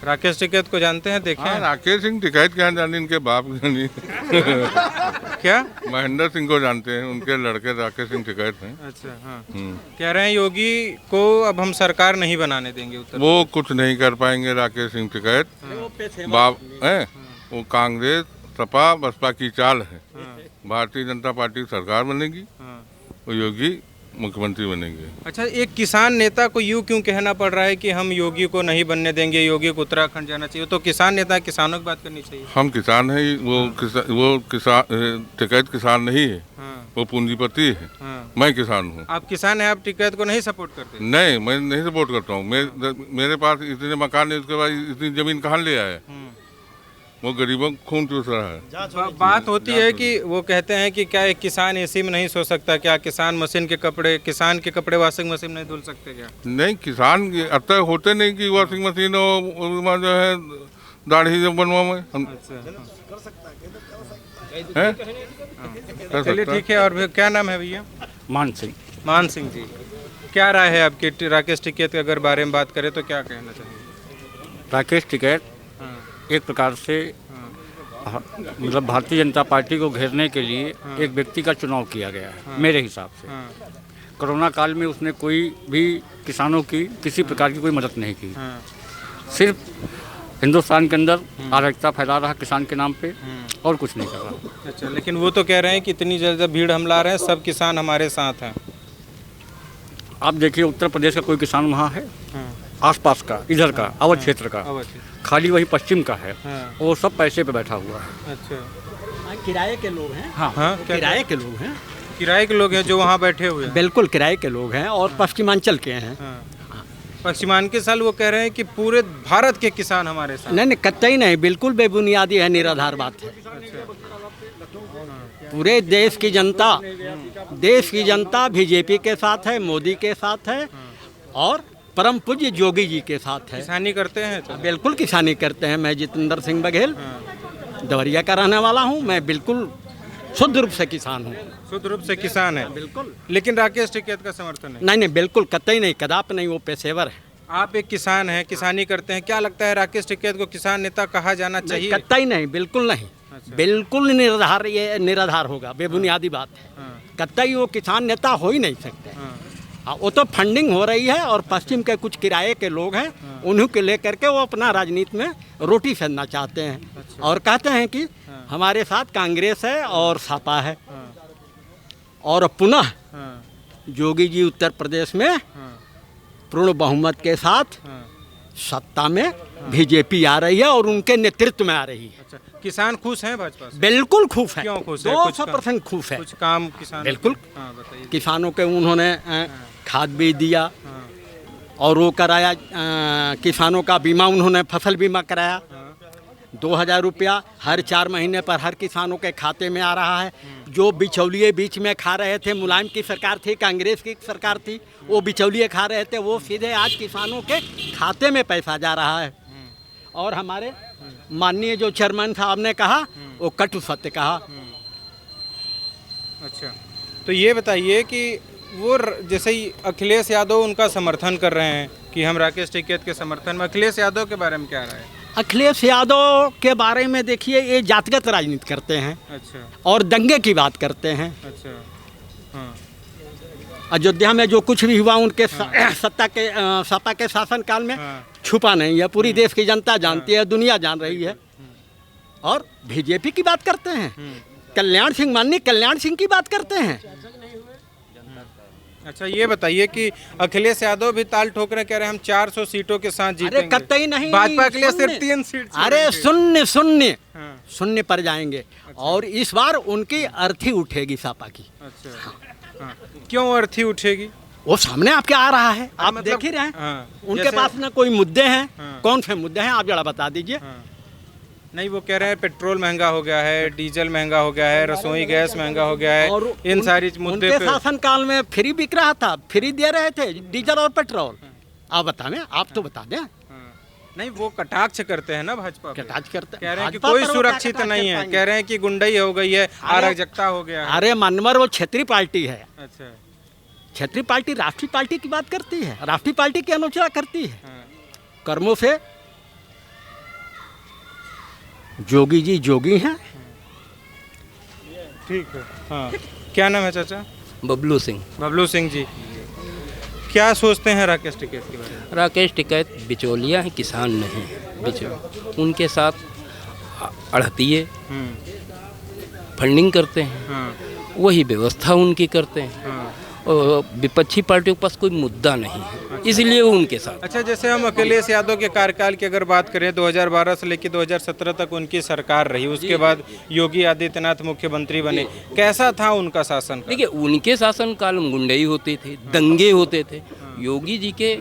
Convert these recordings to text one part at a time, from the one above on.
राकेश टिकैत को जानते हैं, देखे हाँ, हैं? राकेश सिंह टिकैत क्या जाने, इनके बाप को नहीं। क्या? महेंद्र सिंह को जानते हैं, उनके लड़के राकेश सिंह टिकैत हैं। अच्छा, हाँ। कह रहे हैं योगी को अब हम सरकार नहीं बनाने देंगे उत्तर वो कुछ नहीं कर पाएंगे राकेश सिंह टिकैत। बाप है वो कांग्रेस सपा बसपा की चाल है। भारतीय जनता पार्टी की सरकार बनेगी, हाँ। वो योगी मुख्यमंत्री बनेंगे। अच्छा, एक किसान नेता को यूँ क्यों कहना पड़ रहा है कि हम योगी को नहीं बनने देंगे, योगी को उत्तराखंड जाना चाहिए? तो किसान नेता, किसानों की बात करनी चाहिए। हम किसान हैं, वो किसान टिकैत किसान नहीं है, हाँ, वो पूंजीपति है। हाँ। मैं किसान हूँ। आप किसान हैं, आप टिकैत को नहीं सपोर्ट करते? नहीं, मैं नहीं सपोर्ट करता हूँ। मेरे पास इतने मकान है, उसके बाद इतनी जमीन कहाँ ले आया? वो गरीबों को खून चूस रहा है। बात होती है कि वो कहते हैं कि क्या एक किसान एसी में नहीं सो सकता? क्या किसान किसान के कपड़े वॉशिंग मशीन नहीं धुल सकते क्या? नहीं, किसान अतः होते नहीं कि वॉशिंग मशीन हो, उसमें जो है दाढ़ी जब बनवा में हम चलिए ठीक है। और क्या नाम है भैया? मान सिंह। मान सिंह जी, क्या राय है आपकी राकेश टिकैत के अगर बारे में बात करें तो क्या कहना चाहिए? राकेश टिकैत एक प्रकार से मतलब भारतीय जनता पार्टी को घेरने के लिए एक व्यक्ति का चुनाव किया गया है। मेरे हिसाब से कोरोना काल में उसने कोई भी किसानों की किसी प्रकार की कोई मदद नहीं की। सिर्फ हिंदुस्तान के अंदर अराजकता फैला रहा किसान के नाम पे और कुछ नहीं कर रहा। अच्छा, लेकिन वो तो कह रहे हैं कि इतनी ज़्यादा भीड़ हम ला रहे हैं, सब किसान हमारे साथ हैं। आप देखिए उत्तर प्रदेश का कोई किसान वहाँ है, आसपास का, इधर का, अवध क्षेत्र का, खाली वही पश्चिम का है, वो सब पैसे पे बैठा हुआ है। अच्छा, किराए के लोग हैं। हाँ, किराए के लोग हैं, किराए के लोग हैं जो वहाँ बैठे हुए हैं। बिल्कुल किराए के लोग हैं और पश्चिमांचल के हैं। पश्चिमांचल साल वो कह रहे हैं कि पूरे भारत के किसान हमारे साथ। नहीं, कतई नहीं, बिल्कुल बेबुनियादी है, निराधार बात है। पूरे देश की जनता बीजेपी के साथ है, मोदी के साथ है और परम पूज्य योगी जी के साथ है। किसानी करते हैं तो? बिल्कुल किसानी करते हैं। मैं जितेंद्र सिंह बघेल देवरिया का रहने वाला हूँ। मैं बिल्कुल शुद्ध रूप से किसान हूँ। शुद्ध रूप से किसान है बिल्कुल। लेकिन राकेश टिकैत का समर्थन है? नहीं, बिल्कुल कतई नहीं, कदापि नहीं, वो पेशेवर है। आप एक किसान हैं, किसानी करते हैं, क्या लगता है राकेश टिकैत को किसान नेता कहा जाना चाहिए? कतई नहीं, बिल्कुल नहीं। अच्छा। बिल्कुल निराधार, ये निराधार होगा, बेबुनियादी बात है। कतई वो किसान नेता हो ही नहीं सकते। हाँ, वो तो फंडिंग हो रही है और पश्चिम के कुछ किराए के लोग हैं, उन्हीं के लेकर के वो अपना राजनीति में रोटी सेकना चाहते हैं। अच्छा। और कहते हैं कि हमारे साथ कांग्रेस है और सपा है। और पुनः योगी जी उत्तर प्रदेश में पूर्ण बहुमत के साथ सत्ता में बीजेपी आ रही है और उनके नेतृत्व में आ रही है। अच्छा, किसान खुश हैं भाजपा से? बिल्कुल खुश है। क्यों खुश है? 200% खुश है। कुछ काम किसान बिल्कुल। बताइए। किसानों के उन्होंने खाद बीज दिया और वो कराया, किसानों का बीमा, उन्होंने फसल बीमा कराया। 2000 रुपया हर 4 महीने पर हर किसानों के खाते में आ रहा है। जो बिचौलिए बीच में खा रहे थे, मुलायम की सरकार थी, कांग्रेस की सरकार थी, वो बिचौलिए खा रहे थे, वो सीधे आज किसानों के खाते में पैसा जा रहा है। और हमारे माननीय जो चेयरमैन साहब ने कहा वो कटु सत्य कहा। अच्छा, तो ये बताइए कि वो जैसे ही अखिलेश यादव उनका समर्थन कर रहे हैं कि हम राकेश टिकैत के समर्थन में, अखिलेश यादव के बारे में क्या राय है? अखिलेश यादव के बारे में देखिए, ये जातिगत राजनीति करते हैं। अच्छा। और दंगे की बात करते हैं। अच्छा। हाँ। अयोध्या में जो कुछ भी हुआ उनके सत्ता के शासन काल में छुपा नहीं है, पूरी देश की जनता जानती है, दुनिया जान रही है। और बीजेपी की बात करते हैं, कल्याण सिंह, माननीय कल्याण सिंह की बात करते हैं। अच्छा, ये बताइए कि अखिलेश यादव भी ताल ठोक रहे, कह रहे हैं हम 400 सीटों के साथ जीतेंगे। अरे कतई नहीं, भाजपा के लिए सिर्फ 3 सीट। अरे शून्य पर जाएंगे। अच्छा। और इस बार उनकी अर्थी उठेगी सपा की। अच्छा। हाँ। क्यों अर्थी उठेगी? वो सामने आपके आ रहा है, आप मतलब, देख ही रहे हैं। हाँ। उनके पास ना कोई मुद्दे हैं। हाँ। कौन से मुद्दे हैं आप जरा बता दीजिए। हाँ। नहीं, वो कह रहे हैं पेट्रोल महंगा हो गया है, डीजल महंगा हो गया है, रसोई गैस महंगा हो गया है, और इन सारी मुद्दे पे शासन काल में फ्री बिक रहा था, फ्री दे रहे थे डीजल और पेट्रोल। आप बताएं, आप तो बता दें। नहीं, वो कटाक्ष करते हैं ना भाजपा, कटाक्ष करते, कह रहे हैं कि कोई सुरक्षित नहीं है, कह रहे हैं कि गुंडाई हो गई है, अराजकता हो गया है। अरे मनवर, वो क्षेत्रीय पार्टी है। अच्छा, क्षेत्रीय पार्टी राष्ट्रीय पार्टी की बात करती है, राष्ट्रीय पार्टी की आलोचना करती है। कर्मों से जोगी जी जोगी हैं। ठीक है। हाँ, क्या नाम है चाचा? बबलू सिंह। बबलू सिंह जी, क्या सोचते हैं राकेश टिकैत के बारे में? राकेश टिकैत बिचौलिया हैं, किसान नहीं उनके साथ अड़हतिए फंडिंग करते हैं, हाँ, वही व्यवस्था उनकी करते हैं हाँ। और विपक्षी पार्टियों के पास कोई मुद्दा नहीं है, इसलिए वो उनके साथ। अच्छा, जैसे हम अखिलेश यादव के कार्यकाल की अगर बात करें, 2012 से लेकर 2017 तक उनकी सरकार रही, उसके बाद योगी आदित्यनाथ मुख्यमंत्री बने, कैसा था उनका शासन? देखिए, उनके शासनकाल में गुंडई होती थी, दंगे होते थे। योगी जी के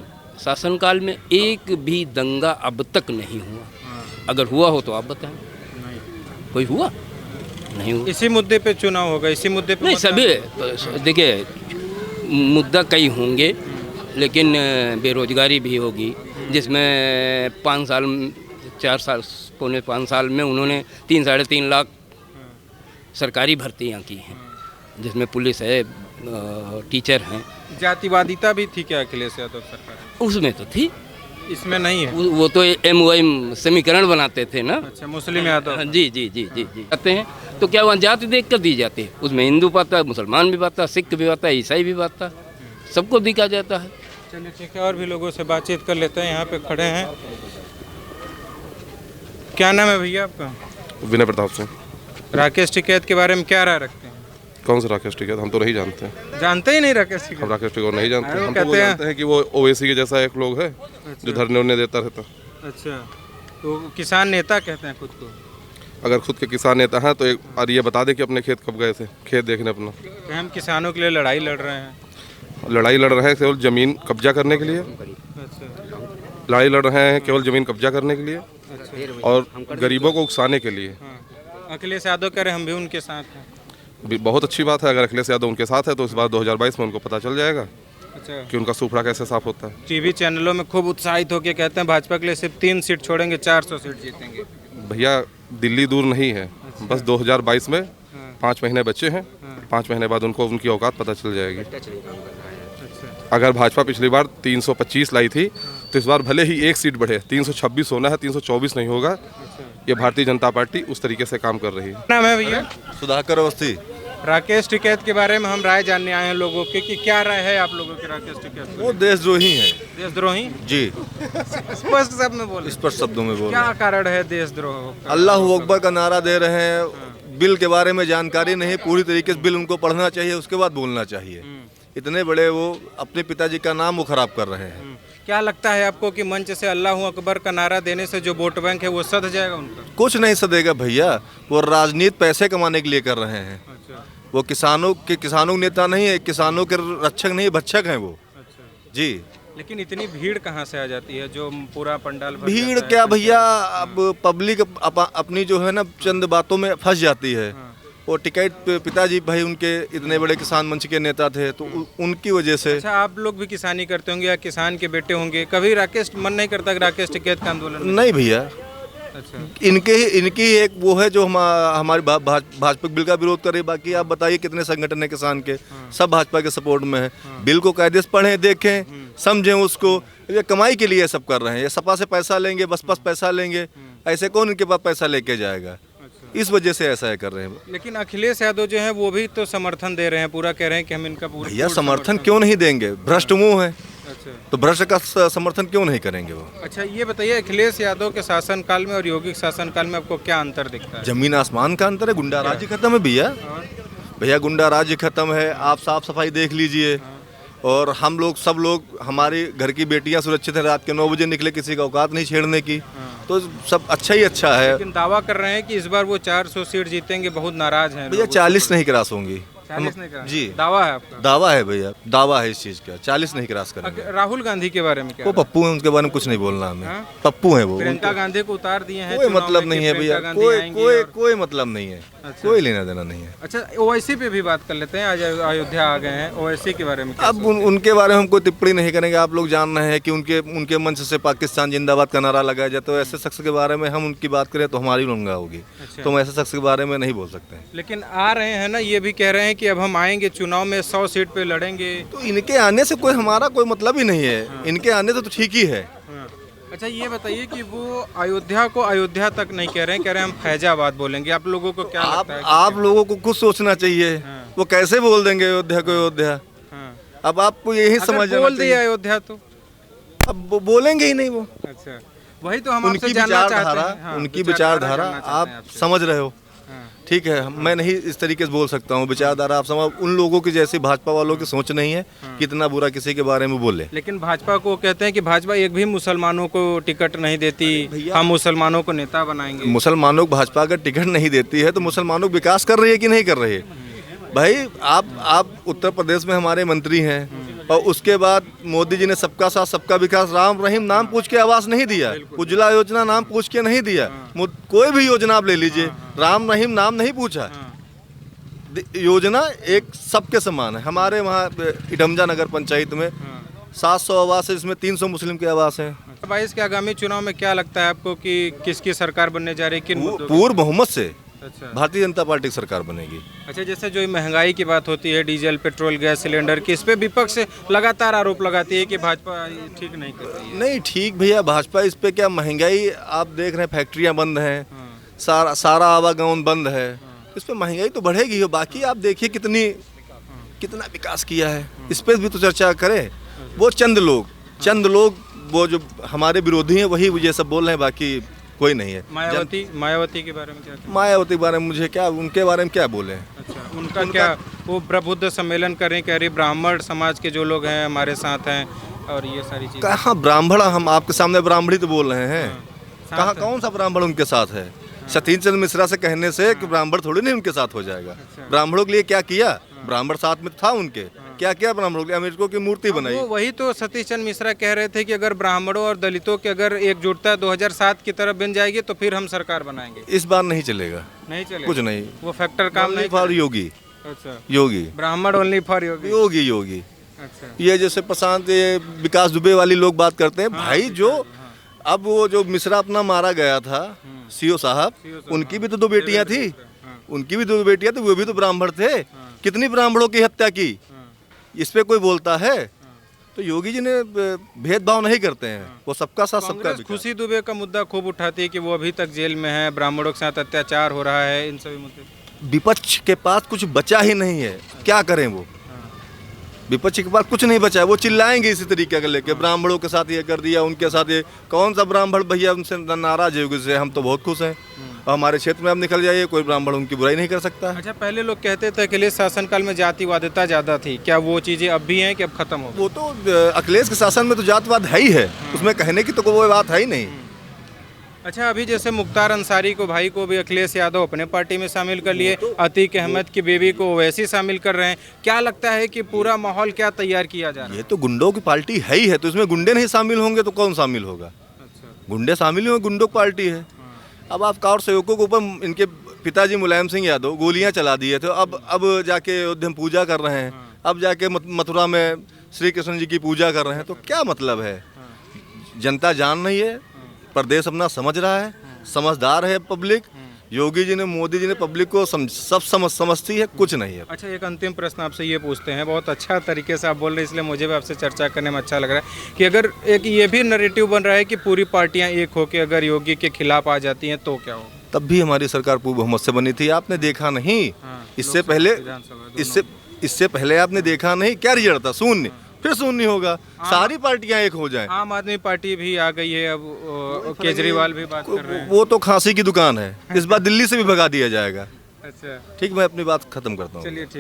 शासनकाल में एक भी दंगा अब तक नहीं हुआ। अगर हुआ हो तो आप बताएं, कोई हुआ? नहीं हुआ। इसी मुद्दे पे चुनाव होगा, इसी मुद्दे पे नहीं, सभी देखिए मुद्दा कई होंगे, लेकिन बेरोजगारी भी होगी, जिसमें 5 साल 4 साल पौने 5 साल में उन्होंने 3-3.5 लाख सरकारी भर्तियां की हैं, जिसमें पुलिस है, टीचर हैं। जातिवादिता भी थी क्या अखिलेश यादव सरकार में? उसमें तो थी, इसमें नहीं है। वो तो MOI समीकरण बनाते थे ना। अच्छा, मुस्लिम यादव। जी जी जी जी जी आते हैं तो क्या वहाँ जाति देख कर दी जाती है? उसमें हिंदू पाता है, मुसलमान भी पाता है, सिख भी पाता है, ईसाई भी पाता है, सबको दिखा जाता है। चलिए ठीक है, और भी लोगों से बातचीत कर लेते हैं। यहाँ पे खड़े हैं, क्या नाम है भैया आपका? विनय प्रताप सिंह। राकेश टिकैत के बारे में क्या राय रखते हैं? कौन से राकेश टिकैत? हम तो नहीं जानते हैं। जानते ही नहीं राकेश टिकैत? हम राकेश टिकैत को नहीं जानते। अरे वो हम तो वो कहते हैं- जानते हैं कि वो ओवैसी के जैसा एक लोग है जो धरने उन्हें देता रहता। अच्छा, तो किसान नेता कहते हैं खुद को? अगर खुद के किसान नेता हैं तो एक और ये बता दें कि अपने खेत कब गए थे, खेत देखने अपना। कि हम किसानों के लिए लड़ाई लड़ रहे हैं। लड़ाई लड़ रहे हैं केवल ज़मीन कब्जा करने के लिए। अच्छा, लड़ाई लड़ रहे हैं केवल ज़मीन कब्जा करने के लिए अच्छा। और गरीबों को उकसाने के लिए। हाँ, अखिलेश यादव कह रहे हम भी उनके साथ हैं। बहुत अच्छी बात है। अगर अखिलेश यादव उनके साथ है तो इस बार 2022 में उनको पता चल जाएगा अच्छा, कि उनका सूफड़ा कैसे साफ होता है। टीवी चैनलों में खूब उत्साहित होकर कहते हैं भाजपा के लिए सिर्फ 3 सीट छोड़ेंगे, 400 सीट जीतेंगे। भैया, दिल्ली दूर नहीं है। बस 2022 में 5 महीने बचे हैं। 5 महीने बाद उनको उनकी औकात पता चल जाएगी। अच्छा, अगर भाजपा पिछली बार 325 लाई थी तो इस बार भले ही 1 सीट बढ़े, 326 होना है, 324 नहीं होगा। ये भारतीय जनता पार्टी उस तरीके से काम कर रही है। नाम है भैया? सुधाकर अवस्थी। राकेश टिकैत के बारे में हम राय जानने आए हैं लोगों की, कि क्या राय है आप लोगों की राकेश टिकैत पर? वो देशद्रोही हैं देशद्रोही? जी, स्पष्ट शब्द में बोले। स्पष्ट शब्दों में बोल। क्या कारण है देशद्रोह का? अल्लाह अकबर का नारा दे रहे हैं। बिल के बारे में जानकारी नहीं, पूरी तरीके से बिल उनको पढ़ना चाहिए, उसके बाद बोलना चाहिए। इतने बड़े वो अपने पिताजी का नाम वो खराब कर रहे हैं। क्या लगता है आपको कि मंच से अल्लाह अकबर का नारा देने से जो वोट बैंक है वो सध जाएगा उनका? कुछ नहीं सदेगा भैया, वो राजनीति पैसे कमाने के लिए कर रहे हैं। अच्छा, वो किसानों के नेता नहीं है, किसानों के रक्षक नहीं, भक्षक हैं वो। अच्छा। जी, लेकिन इतनी भीड़ कहाँ से आ जाती है जो पूरा पंडाल भर भीड़ जाता है? क्या भैया, अब पब्लिक अपनी जो है ना चंद बातों में फंस जाती है। वो टिकैत पिताजी भाई उनके इतने बड़े किसान मंच के नेता थे, तो उनकी वजह से। अच्छा, आप लोग भी किसानी करते होंगे या किसान के बेटे होंगे, कभी राकेश मन नहीं करता कि राकेश टिकैत का आंदोलन में? नहीं भैया, अच्छा, इनकी एक वो है जो हमारी भाजपा के बिल का विरोध करे। बाकी आप बताइए कितने संगठन है किसान के, सब भाजपा के सपोर्ट में है। बिल को कायदे से पढ़ें, देखें, समझें उसको। ये कमाई के लिए सब कर रहे हैं। ये सपा से पैसा लेंगे, बसपा से पैसा लेंगे, ऐसे कौन इनके पास पैसा लेके जाएगा? इस वजह से ऐसा है कर रहे हैं। लेकिन अखिलेश यादव जो है वो भी तो समर्थन दे रहे हैं, पूरा कह रहे हैं कि हम इनका पूरा भैया समर्थन क्यों नहीं देंगे? भ्रष्ट मुंह है, अच्छा, तो भ्रष्ट का समर्थन क्यों नहीं करेंगे वो? अच्छा, ये बताइए अखिलेश यादव के शासनकाल में और योगी के शासनकाल में आपको क्या अंतर दिखता है? जमीन आसमान का अंतर है। गुंडा राज खत्म है भैया। भैया गुंडा राज खत्म है। आप साफ सफाई देख लीजिए। और हम लोग सब लोग, हमारी घर की बेटियां सुरक्षित हैं। रात के 9 बजे निकले, किसी का औकात नहीं छेड़ने की। तो सब अच्छा ही अच्छा है। लेकिन दावा कर रहे हैं कि इस बार वो 400 सीट जीतेंगे, बहुत नाराज हैं भैया लोग। 40 नहीं क्रॉस होंगी। 40 नहीं करा? जी, दावा है आपका? दावा है भैया, दावा है इस चीज का। 40 नहीं क्रॉस करेंगे। राहुल गांधी के बारे में क्या? वो पप्पू है, उनके बारे में कुछ नहीं बोलना हमें। हाँ? पप्पू है वो। प्रियंका गांधी को उतार दिए हैं कोई चुनाव मतलब में नहीं कि है भैया, प्रियंका गांधी कोई आएंगी कोई और- कोई मतलब नहीं है। अच्छा। कोई लेना देना नहीं है। अच्छा, ओवैसी पे भी बात कर लेते हैं। आज अयोध्या आ गए हैं, ओवैसी के बारे में क्या अब उनके बारे में हम कोई टिप्पणी नहीं करेंगे। आप लोग जान रहे हैं कि उनके मंच से पाकिस्तान जिंदाबाद का नारा लगाया जाए, तो ऐसे शख्स के बारे में हम उनकी बात करें तो हमारी लंगा होगी। अच्छा। तो हम ऐसे शख्स के बारे में नहीं बोल सकते हैं। लेकिन आ रहे हैं ना, ये भी कह रहे हैं कि अब हम आएंगे चुनाव में 100 सीट पे लड़ेंगे। तो इनके आने से कोई हमारा कोई मतलब ही नहीं है। इनके आने से तो ठीक ही है। हाँ। अच्छा ये बताइए कि वो अयोध्या को अयोध्या तक नहीं कह रहे हैं, कह रहे हैं हम फैजाबाद बोलेंगे। आप लोगों को क्या लगता है? आप लोगों को कुछ सोचना चाहिए। वो कैसे बोल देंगे अयोध्या को अयोध्या? अब आपको यही समझना बोल दिया चाहिए। अयोध्या तो अब वो बोलेंगे ही नहीं वो। अच्छा वही तो हम उनकी आपसे जानना चाहते विचारधारा हैं। हाँ, उनकी विचारधारा जानना चाहते हैं आप आपसे। समझ रहे हो। हाँ। ठीक है, मैं नहीं इस तरीके से बोल सकता हूँ। विचारधारा आप समझ, उन लोगों की जैसी भाजपा वालों की सोच नहीं है कितना बुरा किसी के बारे में बोले। लेकिन भाजपा को कहते हैं कि भाजपा एक भी मुसलमानों को टिकट नहीं देती, हम मुसलमानों को नेता बनाएंगे। मुसलमानों को भाजपा अगर टिकट नहीं देती है तो मुसलमानों का विकास कर रही है कि नहीं कर रही है? भाई आप उत्तर प्रदेश में हमारे मंत्री हैं और उसके बाद मोदी जी ने सबका साथ सबका विकास राम रहीम नाम पूछ के आवास नहीं दिया, उज्ज्वला योजना नाम पूछ के नहीं दिया। कोई भी योजना आप ले लीजिए, राम रहीम नाम नहीं पूछा। योजना एक सबके समान है। हमारे वहाँ इटमजा नगर पंचायत में 700 आवास है, जिसमें 300 मुस्लिम के आवास हैं। 22 के आगामी चुनाव में क्या लगता है आपको कि किसकी सरकार बनने जा रही है, किन मुद्दों की? पूर्ण बहुमत से अच्छा भारतीय जनता पार्टी की सरकार बनेगी। अच्छा जैसे जो महंगाई की बात होती है, डीजल पेट्रोल गैस सिलेंडर की, इस पे विपक्ष लगातार आरोप लगाती है कि भाजपा ये ठीक नहीं कर रही है। नहीं ठीक भैया, भाजपा इस पे क्या, महंगाई आप देख रहे हैं, फैक्ट्रियां बंद हैं, सारा आवागमन बंद है, इस पे महंगाई तो बढ़ेगी ही। बाकी आप देखिए कितना विकास किया है, इस पे भी तो चर्चा करें। वो चंद लोग वो जो हमारे विरोधी हैं वही ये सब बोल रहे हैं, बाकी कोई नहीं है। मायावती के बारे में क्या? मायावती के बारे में मुझे क्या, उनके बारे में क्या बोले? अच्छा उनका क्या, वो प्रबुद्ध सम्मेलन कर रही ब्राह्मण समाज के जो लोग हैं हमारे साथ हैं और ये सारी चीजें। कहाँ ब्राह्मण, हम आपके सामने ब्राह्मणी तो बोल रहे हैं। कहाँ कौन सा ब्राह्मण उनके साथ है? सतीश चंद्र मिश्रा से कहने से कि ब्राह्मण थोड़ी नहीं उनके साथ हो जाएगा। ब्राह्मणों के लिए क्या किया? ब्राह्मण साथ में था उनके, क्या किया ब्राह्मणों के लिए? अमेरिका की मूर्ति बनाई। वही तो सतीश चंद्र मिश्रा कह रहे थे कि अगर ब्राह्मणों और दलितों की अगर एकजुटता 2007 की तरफ बन जाएगी तो फिर हम सरकार बनाएंगे। इस बार नहीं चलेगा, नहीं चलेगा, कुछ नहीं। वो फैक्टर काम नहीं फॉर योगी। अच्छा योगी, ब्राह्मण ओनली फॉर योगी। अच्छा ये जैसे प्रशांत विकास दुबे वाली लोग बात करते हैं। भाई जो अब वो जो मिश्रा अपना मारा गया था, सीओ साहब, उनकी भी तो 2 बेटियां थी, उनकी भी 2 बेटियां थी, वो भी तो ब्राह्मण थे। कितनी ब्राह्मणों की हत्या की, इस पे कोई बोलता है? तो योगी जी ने भेदभाव नहीं करते हैं, वो सबका साथ सबका विकास। खुशी दुबे का मुद्दा खूब उठाती है कि वो अभी तक जेल में है, ब्राह्मणों के साथ अत्याचार हो रहा है, इन सभी मुद्दे। विपक्ष के पास कुछ बचा ही नहीं है, क्या करें वो? विपक्ष के पास कुछ नहीं बचा है, वो चिल्लाएंगे इसी तरीके का लेके, ब्राह्मणों के साथ ये कर दिया, उनके साथ ये। कौन सा ब्राह्मण भैया उनसे नाराज है? से हम तो बहुत खुश हैं, और हमारे क्षेत्र में अब निकल जाइए, कोई ब्राह्मण उनकी बुराई नहीं कर सकता। अच्छा पहले लोग कहते थे अखिलेश शासनकाल में जातिवादिता ज़्यादा थी, क्या वो चीज़ें अब भी हैं कि अब खत्म हो? वो तो अखिलेश के शासन में तो जातवाद है ही है, उसमें कहने की तो कोई बात है ही नहीं। अच्छा अभी जैसे मुख्तार अंसारी को, भाई को भी अखिलेश यादव अपने पार्टी में शामिल कर लिए, अतीक अहमद की बेबी को वैसे शामिल कर रहे हैं। क्या लगता है कि पूरा माहौल क्या तैयार किया जा रहा है? ये तो गुंडों की पार्टी है ही है, तो इसमें गुंडे नहीं शामिल होंगे तो कौन शामिल होगा? अच्छा गुंडे शामिल होंगे, गुंडों की पार्टी है। अब आप और सहयोगों के ऊपर इनके पिताजी मुलायम सिंह यादव गोलियां चला दिए थे, अब जाके अयोध्या में पूजा कर रहे हैं, अब जाके मथुरा में श्री कृष्ण जी की पूजा कर रहे हैं, तो क्या मतलब है? जनता जान रही है, प्रदेश अपना समझ रहा है, समझदार है पब्लिक। योगी जी ने, मोदी जी ने पब्लिक को सब समझती है, कुछ नहीं है। अच्छा एक अंतिम प्रश्न आपसे ये पूछते हैं, बहुत अच्छा तरीके से आप बोल रहे हैं इसलिए मुझे भी आपसे चर्चा करने में अच्छा लग रहा है कि अगर एक ये भी नैरेटिव बन रहा है कि पूरी पार्टियां एक होकर अगर योगी के खिलाफ आ जाती हैं तो क्या हो? तब भी हमारी सरकार पूर्ण बहुमत से बनी थी, आपने देखा नहीं? इससे पहले आपने देखा नहीं? क्या रिजल्ट था? शून्य, फिर शून्य होगा। सारी पार्टियां एक हो जाएं। आम आदमी पार्टी भी आ गई है, अब केजरीवाल भी बात कर रहे हैं। वो तो खांसी की दुकान है, इस बार दिल्ली से भी भगा दिया जाएगा। अच्छा ठीक, मैं अपनी बात खत्म करता हूँ। चलिए ठीक।